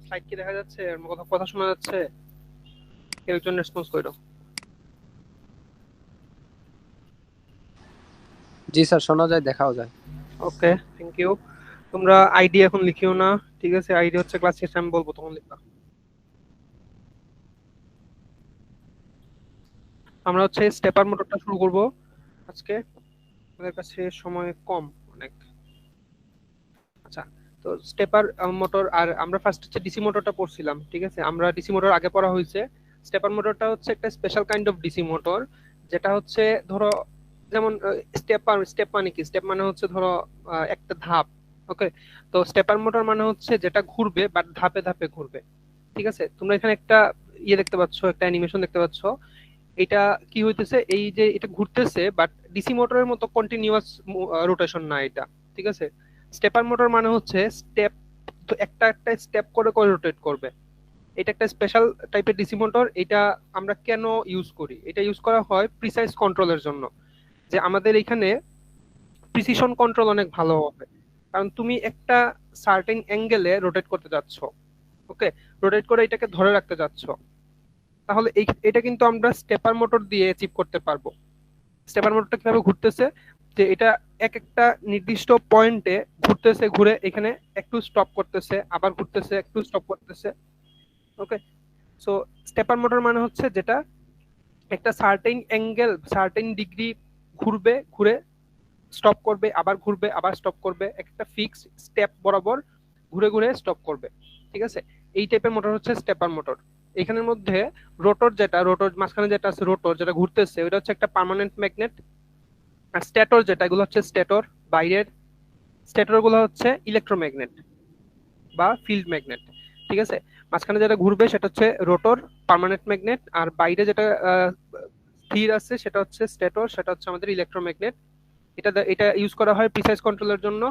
Slide কি দেখা যাচ্ছে? আমার কথা কথা শোনা যাচ্ছে? কেউ একজন রেসপন্স করো। জি স্যার, শোনা যায়, দেখাও যায়। ওকে, থ্যাংক ইউ। তোমরা আইডি এখন লিখিও না, ঠিক আছে? আইডি হচ্ছে ক্লাস শেষে আমি বলবো তখন লিখবা। আমরা হচ্ছে স্টেপার মোটরটা শুরু করব আজকে। আমাদের কাছে সময় কম অনেক। আচ্ছা, তো স্টেপার মোটর, আর আমরা ফার্স্ট হচ্ছে ডিসি মোটরটা পড়ছিলাম, ঠিক আছে? আমরা ডিসি মোটর আগে পড়া হয়েছে। স্টেপার মোটরটা হচ্ছে একটা special kind of DC motor, যেটা হচ্ছে ধরো যেমন স্টেপার, স্টেপ মানে কি? স্টেপ মানে হচ্ছে ধরো একটা ধাপ। ওকে, তো স্টেপার মোটর মানে হচ্ছে যেটা ঘুরবে বাট ধাপে ধাপে ঘুরবে, ঠিক আছে? তোমরা এখানে একটা ইয়ে দেখতে পাচ্ছ, একটা অ্যানিমেশন দেখতে পাচ্ছ। এটা কি হইতেছে, এই যে এটা ঘুরতেছে বাট ডিসি মোটরের মতো কন্টিনিউয়াস রোটেশন না এটা, ঠিক আছে? স্টেপার মোটর মানে হচ্ছে স্টেপ, তো একটা একটা স্টেপ করে করে রোটেট করবে। এটা একটা স্পেশাল টাইপের ডিসি মোটর। এটা আমরা কেন ইউজ করি? এটা ইউজ করা হয় প্রিসাইজ কন্ট্রোলের জন্য, যে আমাদের এখানে প্রিসিশন কন্ট্রোল অনেক ভালো হবে। কারণ তুমি একটা সার্টেন অ্যাঙ্গেলে রোটেট করতে যাচ্ছ, ওকে, রোটেট করে এটাকে ধরে রাখতে যাচ্ছ, তাহলে এটা কিন্তু আমরা স্টেপার মোটর দিয়ে অ্যাচিভ করতে পারবো। স্টেপার মোটরটা কিভাবে ঘুরতেছে, যে এটা এক একটা নির্দিষ্ট পয়েন্টে ঘুরতেছে, ঘুরে এখানে একটু স্টপ করতেছে, আবার ঘুরতেছে, একটু স্টপ করতেছে। ওকে, সো স্টেপার মোটর মানে হচ্ছে যেটা একটা সার্টেন অ্যাঙ্গেল, সার্টেন ডিগ্রি ঘুরবে, ঘুরে স্টপ করবে, আবার ঘুরবে, আবার স্টপ করবে, একটা ফিক্স স্টেপ বরাবর ঘুরে ঘুরে স্টপ করবে, ঠিক আছে? এই টাইপের মোটর হচ্ছে স্টেপার মোটর। এখানের মধ্যে রোটর, যেটা রোটর মাঝখানে যেটা আছে রোটর যেটা ঘুরতেছে, ওটা হচ্ছে একটা পার্মানেন্ট ম্যাগনেট। আর স্টেটর যেটা, এগুলো হচ্ছে স্টেটর বাইরের, স্টেটর গুলো হচ্ছে ইলেকট্রোম্যাগনেট বা ফিল্ড ম্যাগনেট, ঠিক আছে? মাঝখানে যেটা ঘুরবে সেটা হচ্ছে রোটর, পার্মানেন্ট ম্যাগনেট। আর বাইরে যেটা স্থির আছে সেটা হচ্ছে স্টেটর, সেটা হচ্ছে আমাদের ইলেকট্রোম্যাগনেট। এটা এটা ইউজ করা হয় প্রিসাইজ কন্ট্রোলের জন্য।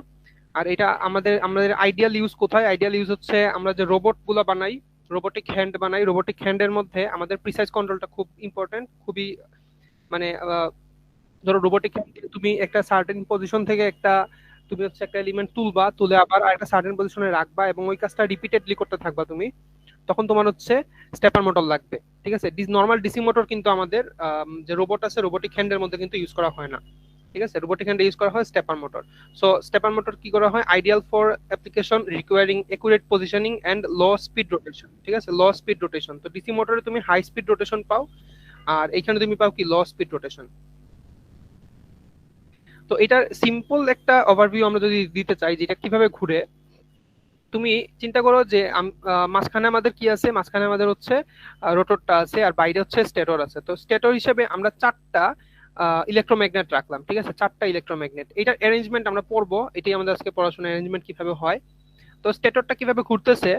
আর এটা আমাদের আমাদের আইডিয়াল ইউজ কোথায়? আইডিয়াল ইউজ হচ্ছে আমরা যে রোবট গুলো বানাই, রোবোটিক হ্যান্ড বানাই, রোবোটিক হ্যান্ডের মধ্যে আমাদের প্রিসাইজ কন্ট্রোলটা খুব ইম্পর্টেন্ট, খুবই মানে ধরো রোবোটিক তুমি একটা সার্টেন পজিশন থেকে একটা, তুমি হচ্ছে একটা এলিমেন্ট তুলবা, তুলে আবার একটা সার্টেন পজিশনে রাখবা এবং ওই কাজটা রিপিটেডলি করতে থাকবা তুমি, তখন তোমার হচ্ছে স্টেপার মোটর লাগবে, ঠিক আছে? নর্মাল ডিসি মোটর কিন্তু আমাদের যে রোবট আছে রোবোটিক হ্যান্ডের মধ্যে কিন্তু ইউজ করা হয় না, ঠিক আছে? রোবোটিক হ্যান্ডে ইউজ করা হয় stepper motor. So stepper motor কি করা হয়? Ideal for application requiring accurate positioning and low speed rotation, ঠিক আছে? Low speed rotation. তো ডিসি মোটরে তুমি হাই স্পিড রোটেশন পাও, আর এখানে তুমি পাও কি লো স্পিড রোটেশন। তো এটার সিম্পল একটা ওভারভিউ আমরা যদি দিতে চাই যে এটা কিভাবে ঘুরে, তুমি চিন্তা করো যে মাঝখানে আমাদের কি আছে? মাঝখানে আমাদের হচ্ছে রোটরটা আছে, আর বাইরে হচ্ছে স্টেটর আছে। তো স্টেটর হিসেবে আমরা চারটা ইলেকট্রোম্যাগনেট রাখলাম, ঠিক আছে? চারটা ইলেকট্রোম্যাগনেট, এটার অ্যারেঞ্জমেন্ট আমরা পড়বো, এটাই আমাদের আজকে পড়াশোনার অ্যারেঞ্জমেন্ট কিভাবে হয়। তো স্টেটরটা কিভাবে ঘুরতেছে,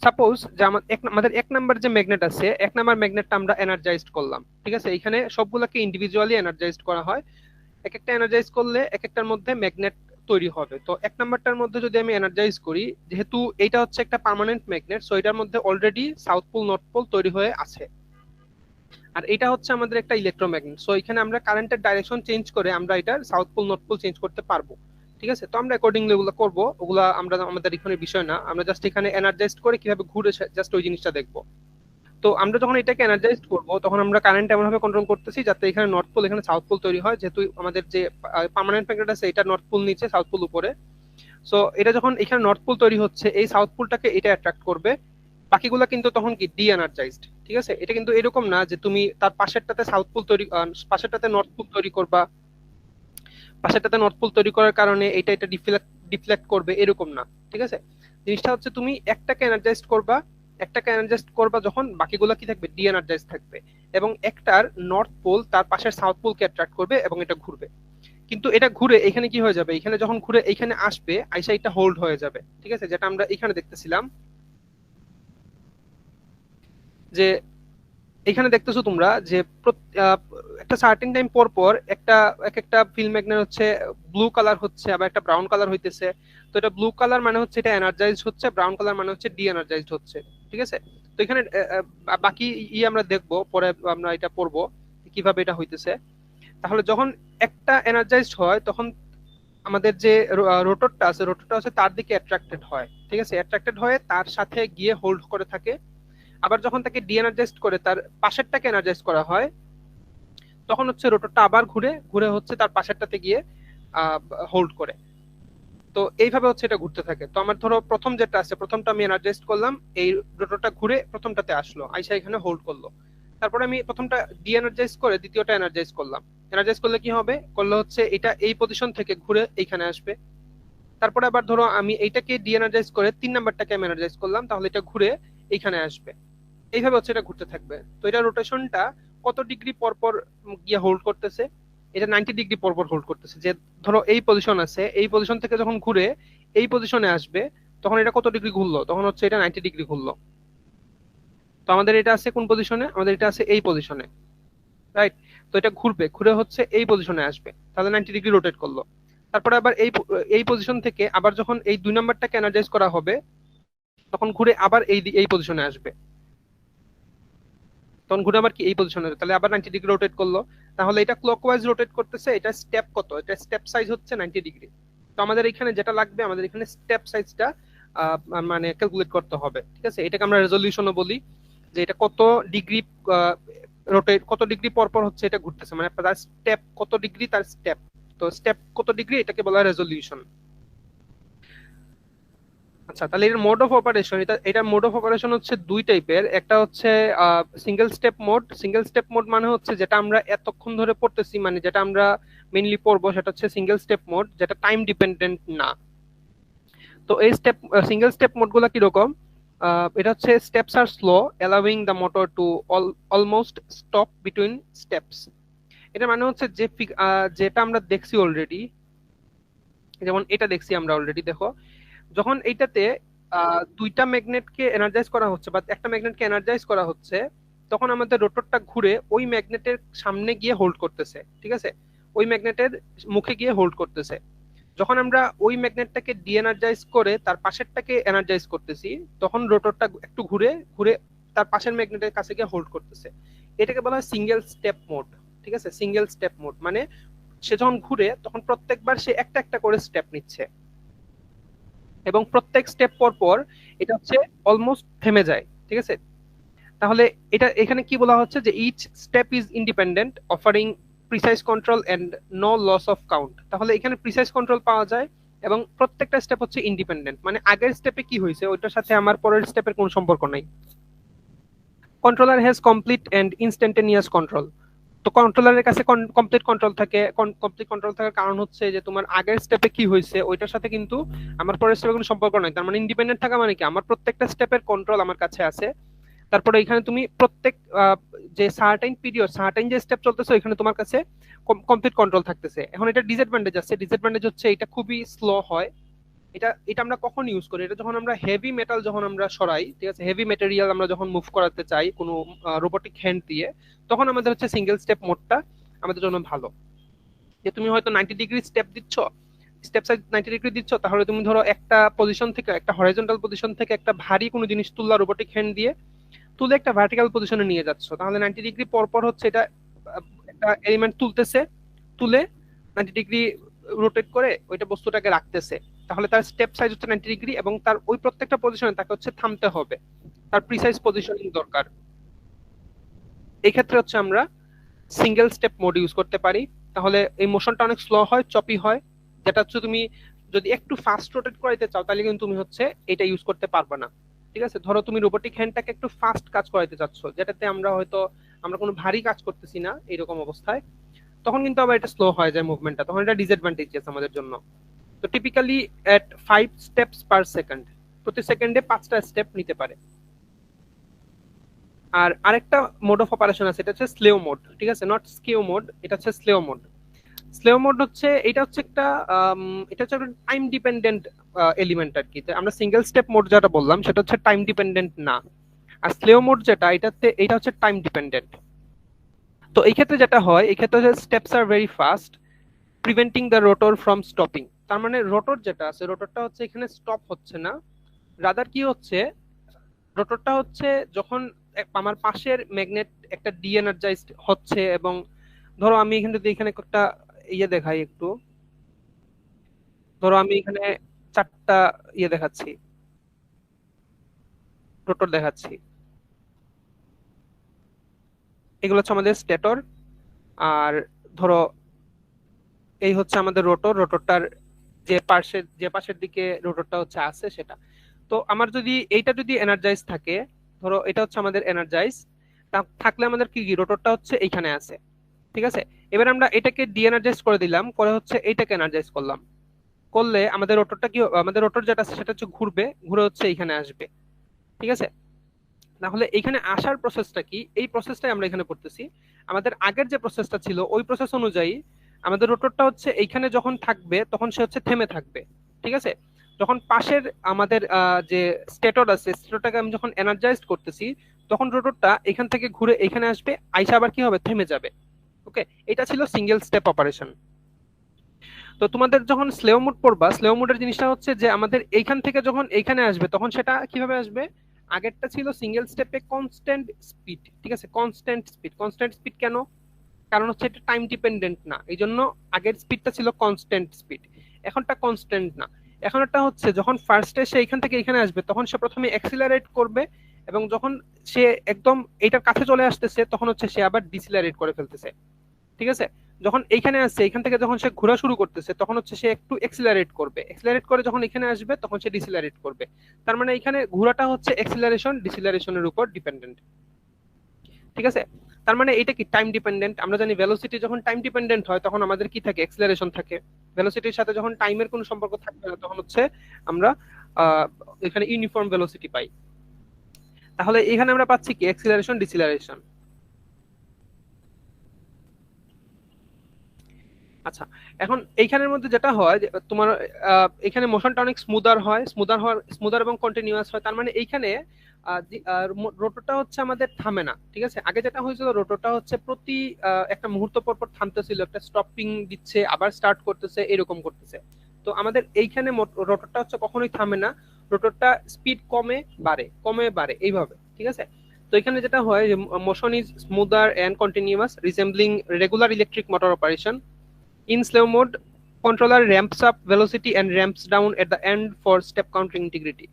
সাপোজ যে আমাদের এক নাম্বার যে ম্যাগনেট আছে, এক নাম্বার ম্যাগনেটটা আমরা এনার্জাইজড করলাম, ঠিক আছে? এখানে সবগুলোকে ইন্ডিভিজুয়ালি এনার্জাইজড করা হয়। এক একটা এনার্জাইজ করলে এক একটার মধ্যে ম্যাগনেট তৈরি হবে। তো এক নাম্বারটার মধ্যে যদি আমি এনার্জাইজ করি, যেহেতু এটা হচ্ছে একটা পার্মানেন্ট ম্যাগনেট, সো এটার মধ্যে already south pole north pole তৈরি হয়ে আছে। আর এটা হচ্ছে আমাদের একটা ইলেকট্রোম্যাগনেট, সো এখানে আমরা কারেন্টের ডাইরেকশন চেঞ্জ করে আমরা এটার south pole north pole change করতে পারবো, ঠিক আছে? তো আমরা অ্যাকর্ডিংলি ওগুলো করবো, ওগুলা আমরা আমাদের এখানে বিষয় না, আমরা জাস্ট এখানে এনার্জাইজ করে কিভাবে ঘুরে জাস্ট ওই জিনিসটা দেখবো। তো আমরা যখন এটাকে এনার্জাইজ করব, তখন আমরা কারেন্ট এমন ভাবে কন্ট্রোল করতেছি যাতে এখানে নর্থ পোল, এখানে সাউথ পোল তৈরি হয়, যেহেতু আমাদের যে পার্মানেন্ট ম্যাগনেট আছে এটা নর্থ পোল নিচে, সাউথ পোল উপরে। সো এটা যখন এখানে নর্থ পোল তৈরি হচ্ছে, এই সাউথ পোলটাকে এটা অ্যাট্রাক্ট করবে। বাকিগুলো কিন্তু তখন কি ডি এনার্জাইজড, ঠিক আছে? এটা কিন্তু এরকম না যে তুমি তার পাশেরটাতে সাউথ পোল তৈরি, পাশেরটাতে নর্থ পোল তৈরি করবা, পাশেরটাতে নর্থ পোল তৈরি করার কারণে এটা এটা ডিফ্লেক্ট করবে, এরকম না, ঠিক আছে? জিনিসটা হচ্ছে তুমি একটাকে এনার্জাইজ করবা, একটাকে এনার্জাইজ করবা যখন বাকিগুলো কি থাকবে? ডি এনার্জাইজ থাকবে। এবং একটার নর্থ পোল তার পাশের সাউথ পোলকে অ্যাট্রাক্ট করবে এবং এটা ঘুরবে। কিন্তু এটা ঘুরে এখানে কি হয়ে যাবে? এখানে যখন ঘুরে এখানে আসবে, আইসা এটা হোল্ড হয়ে যাবে, ঠিক আছে? যেটা আমরা এখানে দেখতেছিলাম, যে এখানে দেখতেছো তোমরা যে একটা সার্টেন টাইম পর পর একটা এক একটা ফিল্ম ম্যাগনেট হচ্ছে ব্লু কালার হচ্ছে, আবার একটা ব্রাউন কালার হইতেছে। তো এটা ব্লু কালার মানে হচ্ছে এটা এনার্জাইজড হচ্ছে, ব্রাউন কালার মানে হচ্ছে ডি এনার্জাইজড হচ্ছে, ঠিক আছে? তো এখানে বাকি আমরা দেখবো পরে, আমরা এটা পড়বো কিভাবে এটা হইতেছে। তাহলে যখন একটা এনার্জাইজড হয়, তখন আমাদের যে রোটরটা আছে, রোটরটা হচ্ছে তার দিকে অ্যাট্রাক্টেড হয়, ঠিক আছে, অ্যাট্রাক্টেড হয়ে তার সাথে গিয়ে হোল্ড করে থাকে। আবার যখন তাকে ডিএনার্জাইজ করে তার পাশেরটাকে এনার্জাইজ করা হয়, তখন হচ্ছে রোটরটা আবার ঘুরে ঘুরে হচ্ছে তার পাশেরটাতে গিয়ে হোল্ড করে। তো এইভাবে হচ্ছে এটা ঘুরতে থাকে। তো আমার ধরো প্রথম যেটা আছে, প্রথমটা আমি এনার্জাইজ করলাম, এই রোটরটা ঘুরে প্রথমটাতে আসলো, আইসা এখানে হোল্ড করলো। তারপরে আমি প্রথমটা ডি এনার্জাইজ করে দ্বিতীয়টা এনার্জাইজ করলাম। এনার্জাইজ করলে কি হবে, করলে হচ্ছে এটা এই পজিশন থেকে ঘুরে এইখানে আসবে। তারপরে আবার ধরো আমি এইটাকে ডি এনার্জাইজ করে 3 নাম্বারটাকে আমি এনার্জাইজ করলাম, তাহলে এটা ঘুরে এইখানে আসবে। এইভাবে হচ্ছে এটা ঘুরতে থাকবে। তো এটা রোটেশনটা কত ডিগ্রি পর পর গিয়ে হোল্ড করতেছে, এটা 90 ডিগ্রি পর পর হোল্ড করতেছে। যে ধরো এই পজিশন আছে, এই পজিশন থেকে যখন ঘুরে এই পজিশনে আসবে, তখন এটা কত ডিগ্রি ঘুরলো, তখন হচ্ছে এটা 90 ডিগ্রি ঘুরলো। তো আমাদের এটা আছে কোন পজিশনে, আমাদের এটা আছে এই পজিশনে, রাইট? তো এটা ঘুরবে, ঘুরে হচ্ছে এই পজিশনে আসবে, তাহলে 90 ডিগ্রি রোটেট করলো। তারপরে আবার এই পজিশন থেকে আবার যখন এই 2 নাম্বারটাকে এনার্জাইজ করা হবে, তখন ঘুরে আবার এই পজিশনে আসবে, তখন ঘুরে আবার কি এই পজিশনে, তাহলে আবার 90 ডিগ্রি রোটেট করলো। তাহলে এটা ক্লকওয়াইজ রোটেট করতেছে। এটা স্টেপ কত, এটা স্টেপ সাইজ হচ্ছে 90 ডিগ্রি। তো আমাদের এখানে যেটা লাগবে, আমাদের এখানে স্টেপ সাইজটা মানে ক্যালকুলেট করতে হবে, ঠিক আছে? এটাকে আমরা রেজলিউশনও বলি, যে এটা কত ডিগ্রি রোটেট, কত ডিগ্রি পর পর হচ্ছে এটা ঘুরতেছে, মানে তার স্টেপ কত ডিগ্রি, তার স্টেপ। তো স্টেপ কত ডিগ্রি, এটাকে বলা হয় রেজলিউশন। আচ্ছা, তাহলে এর মোড অফ অপারেশন, এটা মোড অফ অপারেশন হচ্ছে 2 টাইপের। একটা হচ্ছে single step mode. Single step mode মানে হচ্ছে যেটা আমরা এতক্ষণ ধরে পড়তেছি, মানে যেটা আমরা মেইনলি পড়বো, সেটা হচ্ছে সিঙ্গেল স্টেপ মোড, যেটা টাইম ডিপেন্ডেন্ট না। তো এই সিঙ্গেল স্টেপ মোড গুলা কিরকম, এটা হচ্ছে steps are slow, allowing the motor to almost stop between steps. এটা মানে হচ্ছে যে যেটা আমরা দেখছি অলরেডি, যেমন এটা দেখছি আমরা অলরেডি, দেখো যখন এইটাতে 2টা ম্যাগনেটকে এনার্জাইজ করা হচ্ছে বা একটা ম্যাগনেটকে এনার্জাইজ করা হচ্ছে, তখন আমাদের রোটরটা ঘুরে ওই ম্যাগনেটের সামনে গিয়ে হোল্ড করতেছে, ঠিক আছে? ওই ম্যাগনেটের মুখে গিয়ে হোল্ড করতেছে। যখন আমরা ওই ম্যাগনেটটাকে ডি এনার্জাইজ করে তার পাশেরটাকে এনার্জাইজ করতেছি, তখন রোটরটা একটু ঘুরে ঘুরে তার পাশের ম্যাগনেটের কাছে গিয়ে হোল্ড করতেছে। এটাকে বলা হয় সিঙ্গেল স্টেপ মোড, ঠিক আছে? সিঙ্গেল স্টেপ মোড মানে সে যখন ঘুরে তখন প্রত্যেকবার সে একটা একটা করে স্টেপ নিচ্ছে, এবং প্রত্যেক স্টেপ পর পর এটা হচ্ছে অলমোস্ট থেমে যায়, ঠিক আছে? তাহলে এটা এখানে কি বলা হচ্ছে, যে each step is independent, offering precise control and no loss of count. তাহলে এখানে প্রিসাইজ কন্ট্রোল পাওয়া যায় এবং প্রত্যেকটা স্টেপ হচ্ছে ইন্ডিপেন্ডেন্ট, মানে আগের স্টেপে কি হয়েছে ওইটার সাথে আমার পরের স্টেপের কোনো সম্পর্ক নাই। Controller has complete and instantaneous control. তো কন্ট্রোলারের কাছে কমপ্লিট কন্ট্রোল থাকে। কমপ্লিট কন্ট্রোল থাকার কারণ হচ্ছে যে তোমার আগের স্টেপে কি হয়েছে ওইটার সাথে কিন্তু আমার পরের স্টেপে কোনো সম্পর্ক নাই। তার মানে ইন্ডিপেন্ডেন্ট থাকা মানে কি, আমার প্রত্যেকটা স্টেপের কন্ট্রোল আমার কাছে আছে। তারপরে এখানে তুমি প্রত্যেক যে সার্টেন পিরিয়ড, সার্টেন যে স্টেপ চলতেছে এখানে তোমার কাছে কমপ্লিট কন্ট্রোল থাকতেছে। এখন এটা ডিসঅ্যাডভান্টেজ আছে। ডিসঅ্যাডভান্টেজ হচ্ছে এটা খুবই স্লো হয়। এটা এটা আমরা কখন ইউজ করি, এটা যখন আমরা হেভি মেটাল যখন আমরা সরাই, ঠিক আছে, হেভি ম্যাটেরিয়াল আমরা যখন মুভ করাতে চাই কোনো রোবোটিক হ্যান্ড দিয়ে, তখন আমাদের হচ্ছে সিঙ্গেল স্টেপ মোডটা আমাদের জন্য ভালো। যে তুমি হয়তো 90 ডিগ্রি স্টেপ দিচ্ছ, স্টেপ সাইজ 90 ডিগ্রি দিচ্ছ, তাহলে তুমি ধরো একটা পজিশন থেকে, একটা হরাইজন্টাল পজিশন থেকে একটা ভারী কোনো জিনিস তুললা রোবোটিক হ্যান্ড দিয়ে, তুলে একটা ভার্টিক্যাল পজিশনে নিয়ে যাচ্ছ, তাহলে 90 ডিগ্রি পর পর হচ্ছে এটা একটা এলিমেন্ট তুলতেছে, তুলে 90 ডিগ্রি রোটেট করে ওইটা বস্তুটাকে রাখতেছে। তাহলে তার স্টেপ সাইজ হচ্ছে 90 ডিগ্রি, এবং তার ওই প্রত্যেকটা পজিশনে তাকে হচ্ছে থামতে হবে, তার প্রিসাইজ পজিশনিং দরকার। এই ক্ষেত্রে হচ্ছে আমরা সিঙ্গেল স্টেপ মোড ইউজ করতে পারি। তাহলে এই মোশনটা অনেক স্লো হয়, চপি হয়, যেটা হচ্ছে তুমি যদি একটু ফাস্ট রোটেট করাইতে চাও তাহলে কিন্তু তুমি হচ্ছে এটা ইউজ করতে পারবে না, ঠিক আছে? ধরো তুমি রোবোটিক হ্যান্ডটাকে একটু ফাস্ট কাজ করাইতে চাচ্ছ, যেটাতে আমরা হয়তো আমরা কোনো ভারী কাজ করতেছি না এরকম অবস্থায়, তখন কিন্তু আবার এটা স্লো হয়ে যায় মুভমেন্টটা, তখন এটা ডিসঅ্যাডভান্টেজেস আমাদের জন্য। তো টিপিক্যালি এট 5 steps per second, প্রতি সেকেন্ডে 5টা স্টেপ নিতে পারে। আর আরেকটা মোড অফ অপারেশন আছে, এটা হচ্ছে স্লেও মোড, ঠিক আছে? নট স্কিউ মোড, এটা হচ্ছে স্লেও মোড। স্লেও মোড হচ্ছে এটা হচ্ছে একটা এটা হচ্ছে একটা টাইম ডিপেন্ডেন্ট এলিমেন্ট আর কি। আমরা সিঙ্গেল স্টেপ মোড যেটা বললাম সেটা হচ্ছে টাইম ডিপেন্ডেন্ট না, আর স্লেও মোড যেটা এটা হচ্ছে টাইম ডিপেন্ডেন্ট। তো এই ক্ষেত্রে যেটা হয়, এই ক্ষেত্রে steps are very fast, preventing the rotor from stopping. তার মানে রোটর যেটা আছে, রোটরটা হচ্ছে এখানে স্টপ হচ্ছে না, রাদার কি হচ্ছে, রোটরটা হচ্ছে যখন আমার পাশের ম্যাগনেট একটা ডি এনার্জাইজড হচ্ছে, এবং ধরো আমি এখানে যদি এখানে একটা ইয়ে দেখাই একটু, ধরো আমি এখানে 4টা ইয়ে দেখাচ্ছি, রোটর দেখাচ্ছি। এগুলো হচ্ছে আমাদের স্টেটর, আর ধরো এই হচ্ছে আমাদের রোটর। রোটরটার যে পাশের দিকে রোটরটা হচ্ছে আছে সেটা। তো আমার যদি এইটা যদি এনার্জাইজ থাকে, ধরো এটা হচ্ছে আমাদের এনার্জাইজ, থাকলে আমাদের কি কি রোটরটা হচ্ছে এইখানে আছে, ঠিক আছে। এবার আমরা এটাকে ডি এনার্জাইজ করে দিলাম, করে হচ্ছে এইটাকে এনার্জাইজ করলাম, করলে আমাদের রোটরটা কি আমাদের রোটর যেটা আছে সেটা হচ্ছে ঘুরবে, ঘুরে হচ্ছে এইখানে আসবে, ঠিক আছে। তাহলে এখানে আসার প্রসেসটা কি, এই প্রসেসটাই আমরা এখানে করতেছি। আমাদের আগের যে প্রসেসটা ছিল ওই প্রসেস অনুযায়ী আমাদের রোটরটা হচ্ছে এইখানে যখন থাকবে তখন সে হচ্ছে থেমে থাকবে, ঠিক আছে। যখন পাশের আমাদের যে স্টেটর আছে স্টেটরটাকে আমি যখন এনার্জাইজড করতেছি, তখন রোটরটা এখান থেকে ঘুরে এখানে আসবে, আইসা আবার কি হবে, থেমে যাবে। ওকে, এটা ছিল সিঙ্গেল স্টেপ অপারেশন। তো তোমাদের যখন স্লেও মোড পড়বা, স্লেও মোডের জিনিসটা হচ্ছে যে আমাদের এইখান থেকে যখন এইখানে আসবে তখন সেটা কিভাবে আসবে, আগেরটা ছিল সিঙ্গেল স্টেপে কনস্ট্যান্ট স্পিড, ঠিক আছে। কনস্ট্যান্ট স্পিড, কনস্ট্যান্ট স্পিড কেন, কারণ হচ্ছে এটা টাইম ডিপেন্ডেন্ট না, এই জন্য আগের স্পিডটা ছিল কনস্ট্যান্ট স্পিড, এখনটা কনস্ট্যান্ট না। এখন একটা হচ্ছে যখন ফার্স্টে সে এখান থেকে এখানে আসবে তখন সে প্রথমে অ্যাক্সিলারেট করবে, এবং যখন সে একদম এটার কাছে চলে আসতেছে তখন হচ্ছে সে আবার ডিসিলারেট করে ফেলতেছে, ঠিক আছে। যখন এইখানে আসছে এখান থেকে যখন সে ঘোরা শুরু করতেছে তখন হচ্ছে সে একটু এক্সিলারেট করবে, এক্সিলারেট করে যখন এখানে আসবে তখন সে ডিসিলারেট করবে। তার মানে এখানে ঘোরাটা হচ্ছে এক্সিলারেশন ডিসিলারেশনের উপর ডিপেন্ডেন্ট, ঠিক আছে। তার মানে এটা কি টাইম ডিপেন্ডেন্ট। আমরা জানি ভেলোসিটি যখন টাইম ডিপেন্ডেন্ট হয় তখন আমাদের কি থাকে, এক্সিলারেশন থাকে। ভেলোসিটির সাথে যখন টাইমের কোনো সম্পর্ক থাকবে না তখন হচ্ছে আমরা আহ এখানে ইউনিফর্ম ভেলোসিটি পাই। তাহলে এখানে আমরা পাচ্ছি কি, এক্সিলারেশন ডিসিলারেশন। আচ্ছা, এখন এইখানের মধ্যে যেটা হয় যে তোমার এখানে মোশনটা অনেক স্মুদার এবং কন্টিনিউয়াস হয়। তার মানে এইখানে রোটরটা হচ্ছে আমাদের থামে না, ঠিক আছে। আগে যেটা হয়েছিল রোটরটা হচ্ছে প্রতি একটা মুহূর্ত পর পর থামতেছিল, একটা স্টপিং দিচ্ছে আবার স্টার্ট করতেছে, এরকম করতেছে। তো আমাদের এইখানে রোটরটা হচ্ছে কখনোই থামে না, রোটরটা স্পিড কমে বাড়ে কমে বাড়ে এইভাবে, ঠিক আছে। তো এখানে যেটা হয় যে motion is smoother and continuous resembling regular electric motor operation. In slow mode, controller ramps up velocity and ramps down at the end for step counting integrity.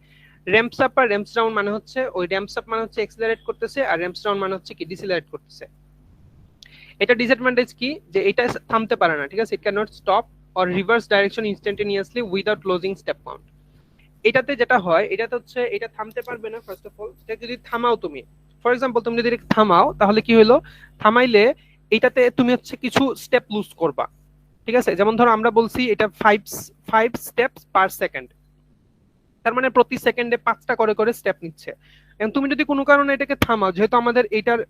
Ramps up R ramps down মানে হচ্ছে ওই ramps up মানে হচ্ছে accelerate করতেছে, আর ramps down মানে হচ্ছে কি decelerate করতেছে। এটা ডিসঅ্যাডভান্টেজ কি, যে এটা থামতে পারে না, ঠিক আছে। It can not stop or reverse direction instantaneously without losing step count. এটাতে যেটা হয়, এটাতে হচ্ছে এটা থামতে পারবে না। ফার্স্ট অফ অল এটা যদি থামাও তুমি, ফর এক্সাম্পল তুমি যদি থামাও তাহলে কি হলো, থামাইলে এটাতে তুমি হচ্ছে কিছু স্টেপ লুজ করবা, ঠিক আছে। যেমন ধরো আমরা বলছি এটা ফাইভ স্টেপস পার সেকেন্ড, তার মানে প্রতি সেকেন্ডে 5টা করে করে স্টেপ নিচ্ছে। এবং তুমি যদি কোনো কারণে এটাকে থামাও, যেহেতু আমাদের এটার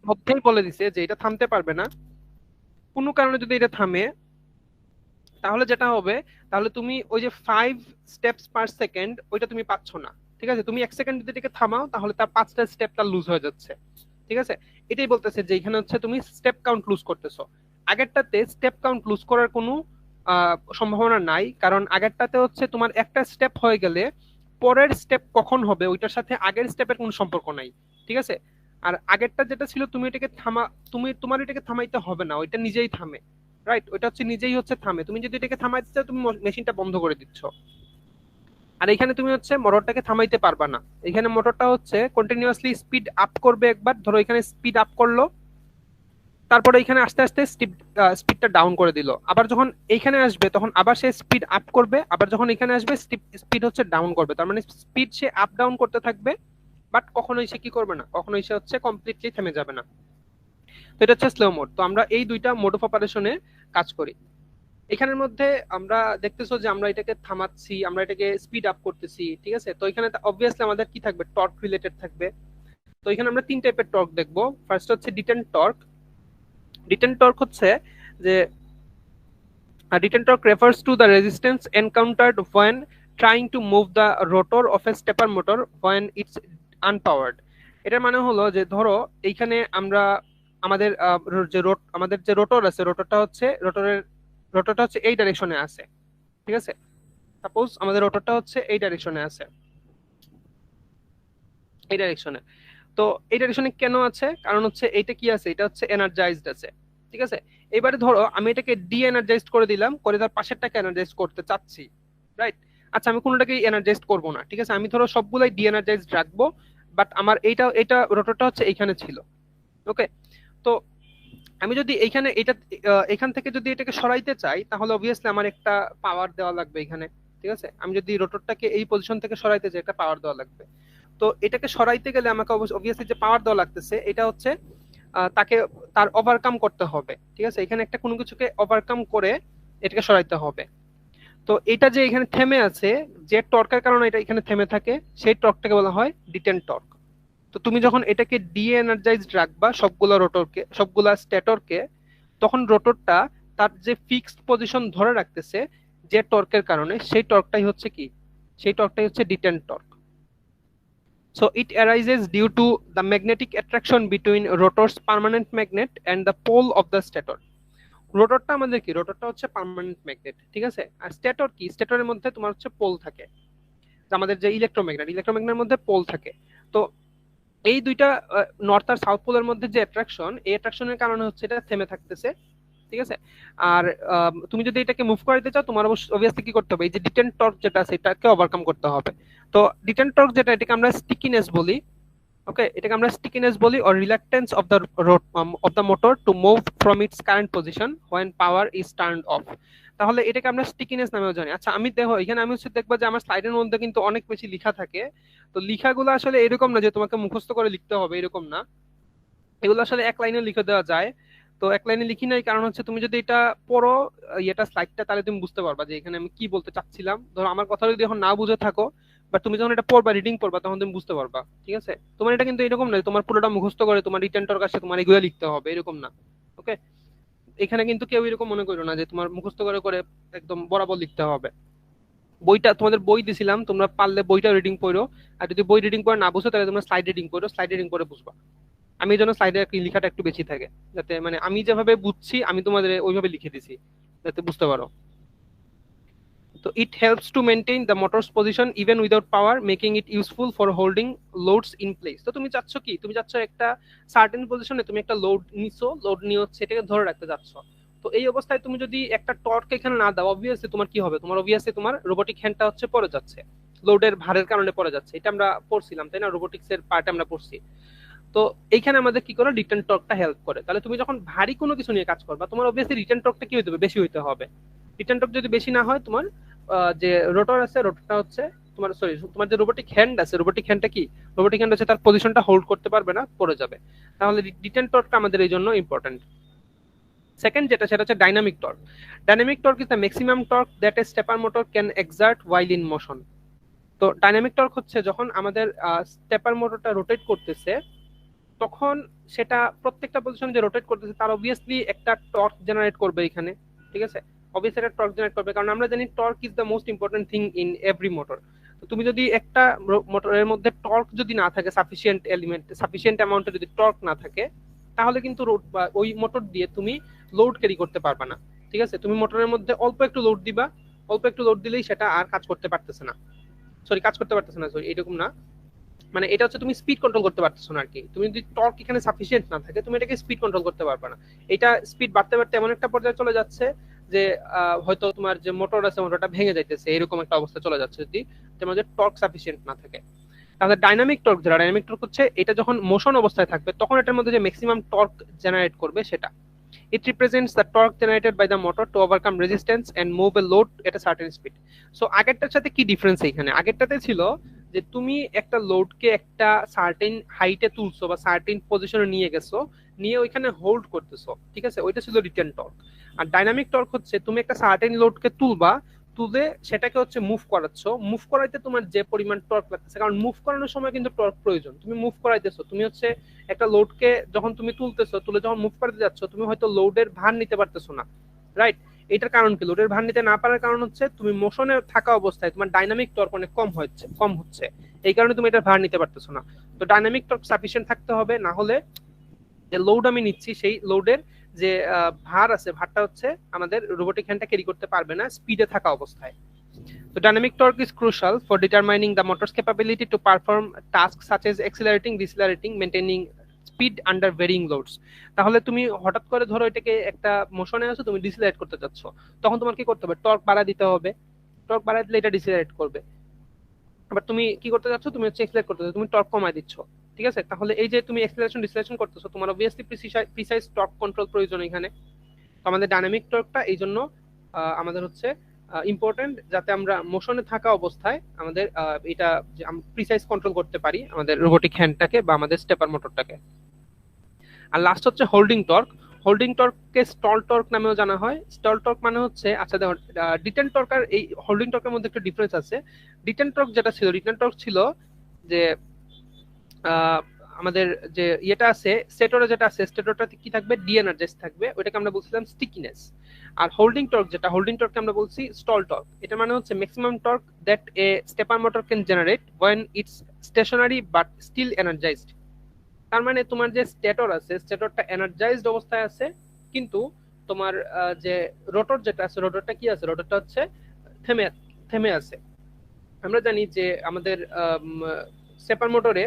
মধ্যেই বলে দিছে যে এটা থামতে পারবে না, কোনো কারণে যদি এটা থামে তাহলে যেটা হবে, তাহলে তুমি ওই যে 5 স্টেপস পার সেকেন্ড ওইটা তুমি পাচ্ছ না, ঠিক আছে। তুমি 1 সেকেন্ড যদি এটাকে থামাও তাহলে তার 5টা স্টেপটা লুজ হয়ে যাচ্ছে, ঠিক আছে। এটাই বলতেছে যে এখানে হচ্ছে তুমি স্টেপ কাউন্ট লুজ করতেছো। আগেরটাতে স্টেপ কাউন্ট লুজ করার কোনো সম্ভাবনা নাই, কারণ আগেরটাতে হচ্ছে তোমার একটা স্টেপ হয়ে গেলে পরের স্টেপ কখন হবে ওইটার সাথে আগের স্টেপের কোনো সম্পর্ক নাই, ঠিক আছে। আর আগেরটা যেটা ছিল তুমি এটাকে তোমার এটাকে থামাইতে হবে না, ওইটা নিজেই থামে, রাইট। ওইটা হচ্ছে নিজেই হচ্ছে থামে, তুমি যদি এটাকে থামাইতে চাও তুমি মেশিনটা বন্ধ করে দিচ্ছ। আর এখানে তুমি হচ্ছে মোটরটাকে থামাইতে পারবা না, এখানে মোটরটা হচ্ছে কন্টিনিউয়াসলি স্পিড আপ করবে। একবার ধরো এখানে স্পিড আপ করলো, তারপরে এখানে আস্তে আস্তে স্পিডটা ডাউন করে দিল, আবার যখন এইখানে আসবে তখন আবার সে স্পিড আপ করবে, আবার যখন এখানে আসবে স্পিড হচ্ছে ডাউন করবে। তার মানে স্পিড সে আপ ডাউন করতে থাকবে, বাট কখনোই সে কি করবে না, কখনোই সে হচ্ছে কমপ্লিটলি থেমে যাবে না। তো এটা হচ্ছে স্লো মোড। তো আমরা এই দুইটা মোড অফ অপারেশনে কাজ করি। এখানের মধ্যে আমরা দেখতেছো যে আমরা এটাকে থামাচ্ছি, আমরা এটাকে স্পিড আপ করতেছি, ঠিক আছে। তো এখানে অবভিয়াসলি আমাদের কি থাকবে, টর্ক রিলেটেড থাকবে। তো এখানে আমরা 3 টাইপের টর্ক দেখবো। ফার্স্ট হচ্ছে ডিটেন টর্ক। ডিটেন টর্ক হচ্ছে যে detain torque refers to the resistance encountered when trying to move the rotor of a stepper motor when it's unpowered। এটার মানে হলো যে ধরো এইখানে আমরা আমাদের আমাদের যে রোটর আছে, রোটরটা হচ্ছে এই ডাইরেকশনে আছে, ঠিক আছে। সাপোজ আমাদের রোটরটা হচ্ছে এই ডাইরেকশনে আছে, এই ডাইরেকশনে। তো এই ডাইরেকশনে কেন আছে, কারণ হচ্ছে এইটা কি আছে, এটা হচ্ছে এনার্জাইজড আছে, ঠিক আছে। এবারে ধরো আমি এটাকে ডি এনার্জাইজড করে দিলাম, করে তার পাশেরটাকে এনার্জাইজ করতে চাচ্ছি, রাইট। আচ্ছা আমি কোনোটাকে এনার্জাইজড করবো না, ঠিক আছে, আমি ধরো সবগুলাই ডি এনার্জাইজড রাখবো, বাট আমার এটা রোটরটা হচ্ছে এইখানে ছিল। ওকে, তো আমি যদি এইখানে এটা এখান থেকে যদি এটাকে সরাইতে চাই তাহলে অবভিয়াসলি আমার একটা পাওয়ার দেওয়া লাগবে এখানে, ঠিক আছে। আমি যদি রোটরটাকে এই পজিশন থেকে সরাইতে চাই একটা পাওয়ার দেওয়া লাগবে। তো এটাকে সরাইতে গেলে আমাকে অবভিয়াসলি যে পাওয়ার দেওয়া লাগতেছে এটা হচ্ছে তাকে তার ওভারকাম করতে হবে, ঠিক আছে, এখানে একটা কোনো কিছুকে ওভারকাম করে এটাকে সরাইতে হবে। তো এটা যে এখানে থেমে আছে, যে টর্কের কারণে এটা এখানে থেমে থাকে, সেই টর্কটাকে বলা হয় ডিটেন টর্ক। তো তুমি যখন এটাকে ডি এনার্জাইজড রাখবা সবগুলা রোটরকে, সবগুলা স্ট্যাটরকে, তখন রোটরটা তার যে ফিক্সড পজিশন ধরে রাখতেছে যে টর্কের কারণে, সেই টর্কটাই হচ্ছে কি, সেই টর্কটাই হচ্ছে detain torque. So it arises due to the magnetic attraction between rotor's permanent magnet and the pole of the stator. রোটরটা আমাদের কি, রোটরটা হচ্ছে পার্মানেন্ট ম্যাগনেট, ঠিক আছে। আর স্ট্যাটর কি, স্ট্যাটরের মধ্যে তোমার হচ্ছে পোল থাকে, আমাদের যে ইলেকট্রোম্যাগনেটের মধ্যে পোল থাকে। তো এই দুইটা নর্থ আর সাউথ পোলের মধ্যে যে অ্যাট্রাকশন, এই অ্যাট্রাকশনের কারণে হচ্ছে এটা থেমে থাকতেছে, ঠিক আছে। আর তুমি যদি এটাকে মুভ করাইতে চাও তোমার অবভিয়াসলি কি করতে হবে, এই যে ডিটেন টর্ক যেটা আছে এটাকে ওভারকাম করতে হবে। তো ডিটেন টর্ক যেটা, এটাকে আমরা স্টিকিনেস বলি। ওকে, এটাকে আমরা স্টিকিনেস বলি, or reluctance of the motor to move from its current position when power is turned of. তাহলে এটাকে আমরা স্টিকিনেস নামেও জানি। আচ্ছা আমি দেখো এখানে আমি হচ্ছে দেখবো যে আমার স্লাইডের মধ্যে কিন্তু অনেক বেশি লেখা থাকে। তো লেখাগুলো আসলে এরকম না যে তোমাকে মুখস্থ করে লিখতে হবে, এরকম না, এগুলো আসলে এক লাইনে লিখে দেওয়া যায়। তো এক লাইনে লিখি নাই কারণ হচ্ছে তুমি যদি এটা পড়ো এটা স্লাইডটা, তাহলে তুমি বুঝতে পারবা যে এখানে আমি কি বলতে চাচ্ছিলাম। ধরো আমার কথা যদি এখন না বুঝে থাকো, বাট তুমি যখন এটা পড়বা, রিডিং পড়বা, তখন তুমি বুঝতে পারবা, ঠিক আছে। তোমার এটা কিন্তু এরকম না তোমার পুরোটা মুখস্থ করে তোমার রিটেন্টর কাছে তোমার এগুলো লিখতে হবে, এরকম না। ওকে, এখানে কিন্তু কেউ এরকম মনে করো না যে তোমার মুখস্থ করে করে একদম বরাবর লিখতে হবে। বইটা তোমাদের বই দিছিলাম, তোমরা পারলে বইটা রিডিং পড়ো, আর যদি বই রিডিং করে না বুঝো তাহলে তোমরা স্লাইড রিডিং করো, স্লাইড রিডিং করে বুঝবা। আমি এই জন্য স্লাইডে লেখাটা একটু বেশি থাকে, যাতে মানে আমি যেভাবে বুঝছি আমি তোমাদের ওইভাবে লিখে দিছি যাতে বুঝতে পারো। তো it helps to maintain the motors position even without power, making it useful for holding loads in place. তো তুমি চাচ্ছ কি, তুমি চাচ্ছ একটা সার্টেন পজিশনে তুমি একটা লোড নিছো, লোড নিয়ে হচ্ছে এটাকে ধরে রাখতে যাচ্ছ। তো এই অবস্থায় তুমি যদি একটা টর্ক এখানে না দাও, অবভিয়াসলি তোমার কি হবে, তোমার অবভিয়াসলি তোমার রোবোটিক হ্যান্ডটা হচ্ছে পড়ে যাচ্ছে, লোডের ভারের কারণে পড়ে যাচ্ছে। এটা আমরা পড়ছিলাম তাই না, রোবোটিক্স এর পার্টে আমরা পড়ছি। তো এইখানে আমাদের কি করে, রিটার্ন টর্কটা হেল্প করে। তাহলে তুমি যখন ভারী কোনো কিছু নিয়ে কাজ করবা, তোমার অবভিয়াসলি রিটার্ন টর্কটা কি হইতে হবে, বেশি হইতে হবে। রিটার্ন টর্ক যদি বেশি না হয়, তোমার যে রোটর আছে, রোটরটা হচ্ছে তোমার, সরি, তোমার যে রোবোটিক হ্যান্ড আছে, রোবোটিক হ্যান্ডটা কি, রোবোটিক হ্যান্ড হচ্ছে তার পজিশনটা হোল্ড করতে পারবে না, পড়ে যাবে। তাহলে রিটার্ন টর্কটা আমাদের এই জন্য ইম্পর্টেন্ট। সেকেন্ড যেটা, সেটা হচ্ছে dynamic torque. Dynamic torque is the maximum torque that a stepper motor can excerpt while in motion. তো ডাইনামিক টর্ক হচ্ছে যখন আমাদের স্টেপার মোটরটা রোটেট করতেছে, তখন সেটা প্রত্যেকটা পজিশনে যে রোটেট করতেছে তার অবভিয়াসলি একটা টর্ক জেনারেট করবে এখানে, ঠিক আছে। অবভিয়াসলি একটা টর্ক জেনারেট করবে, কারণ আমরা জানি torque is the most important thing in every motor. তো তুমি যদি একটা মোটরের মধ্যে টর্ক যদি না থাকে, সাফিসিয়েন্ট এলিমেন্ট, সাফিসিয়েন্ট অ্যামাউন্টে যদি টর্ক না থাকে, তাহলে কিন্তু ওই মোটর দিয়ে তুমি লোড ক্যারি করতে পারবে না, ঠিক আছে। তুমি মোটরের মধ্যে অল্প একটু লোড দিবা, অল্প একটু লোড দিলেই সেটা আর কাজ করতে পারতেছে না, সরি এরকম না, মানে এটা হচ্ছে তুমি স্পিড কন্ট্রোল করতে পারতেছো না আর কি। তুমি যদি টর্ক এখানে সাফিসিয়েন্ট না থাকে, তুমি এটাকে স্পিড কন্ট্রোল করতে পারবে না। এটা স্পিড বাড়তে বাড়তে এমন একটা পর্যায়ে চলে যাচ্ছে যে হয়তো তোমার যে মোটর আছে, মোটরটা ভেঙে যাইতেছে, এরকম একটা অবস্থা চলে যাচ্ছে যদি তোমার টর্ক সাফিসিয়েন্ট না থাকে। তাহলে ডাইনামিক টর্ক, যেটা ডাইনামিক টর্ক হচ্ছে এটা যখন মোশন অবস্থায় থাকবে তখন এটার মধ্যে যে ম্যাক্সিমাম টর্ক জেনারেট করবে সেটা। It represents the torque generated by the motor to overcome resistance and move a load at a certain speed. So আগেরটার সাথে কি ডিফারেন্স এখানে, আগেরটাতে ছিল যে তুমি একটা লোডকে একটা সার্টেন হাইটে তুলছো বা সার্টেন পজিশনে নিয়ে গেছো, নিয়ে ওইখানে হোল্ড করতেছো, ঠিক আছে, ওইটা ছিল রিটার্ন টর্ক। আর ডাইনামিক টর্ক হচ্ছে তুমি একটা সার্টেন লোডকে তুলবা, তুলে সেটাকে হচ্ছে মুভ করাচ্ছ, মুভ করাইতে তোমার যে পরিমাণ টর্ক লাগতেছে, কারণ মুভ করানোর সময় কিন্তু টর্ক প্রয়োজন। তুমি মুভ করাইতেছো, তুমি হচ্ছে একটা লোডকে যখন তুমি তুলতেছো, তুলে যখন মুভ করতে যাচ্ছ, তুমি হয়তো লোডের ভার নিতে পারতেছো না, রাইট। এটার কারণ কি, লোডের ভার নিতে না পারার কারণ হচ্ছে তুমি মোশনে থাকা অবস্থায় তোমার ডাইনামিক টর্ক অনেক কম হচ্ছে, এই কারণে তুমি এটার ভার নিতে পারতেছো না। তো ডাইনামিক টর্ক সাফিসিয়েন্ট থাকতে হবে, না হলে যে লোড আমি নিচ্ছি সেই লোডের যে ভার আছে, ভারটা হচ্ছে আমাদের রোবোটিক হ্যান্ডটা ক্যারি করতে পারবে না স্পিডে থাকা অবস্থায়। So dynamic torque is crucial for determining the motor's capability to perform tasks such as accelerating, decelerating, maintaining speed under varying loads. তাহলে তুমি হঠাৎ করে ধরো এটাকে একটা মোশনে আছো, তুমি ডিসেলারেট করতে যাচ্ছ, তখন তোমার কি করতে হবে, টর্ক বাড়া দিতে হবে, টর্ক বাড়াই দিলে এটা ডিসেলারেট করবে। আবার তুমি কি করতে যাচ্ছ, তুমি হচ্ছে এক্সেলারেট করতে যাচ্ছ, তুমি টর্ক কমায় দিচ্ছ। ঠিক আছে, তাহলে এই যে তুমি এক্সেলারেশন ডিসেলারেশন করতেছো, তোমার অবভিয়াসলি প্রিসাইজ টর্ক কন্ট্রোল প্রয়োজন এখানে। তো আমাদের ডাইনামিক টর্কটা এই জন্য আমাদের হচ্ছে ইম্পর্টেন্ট, যাতে আমরা মোশনে থাকা অবস্থায় আমাদের এটা যে প্রিসাইজ কন্ট্রোল করতে পারি আমাদের রোবোটিক হ্যান্ডটাকে বা আমাদের স্টেপার মোটরটাকে। আর লাস্ট হচ্ছে হোল্ডিং টর্ক। হোল্ডিং টর্ককে স্টল টর্ক নামেও জানা হয়। স্টল টর্ক মানে হচ্ছে, আচ্ছা দেখো, ডিটেন টর্ক আর এই হোল্ডিং টর্কের মধ্যে একটা ডিফারেন্স আছে। ডিটেন টর্ক যেটা ছিল, ডিটেন টর্ক ছিল যে আমাদের যে ইয়েটা আছে স্টেটরে, যেটা আছে স্টেটরটাতে কি থাকবে, ডিএনার্জাইজ থাকবে, ওইটাকে আমরা বলছিলাম স্টিকিনেস। আর হোল্ডিং টর্ক যেটা, হোল্ডিং টর্ককে আমরা বলছি স্টল টর্ক। এটা মানে হচ্ছে maximum torque that a stepper motor can generate when it's stationary but still energized। তার মানে তোমার যে স্টেটর আছে, স্টেটরটা এনার্জাইজড অবস্থায় আছে, কিন্তু তোমার যে রোটর যেটা আছে, রোটরটা কি আছে, রোটরটা হচ্ছে থেমে থেমে আছে। আমরা জানি যে আমাদের স্টেপার মোটরে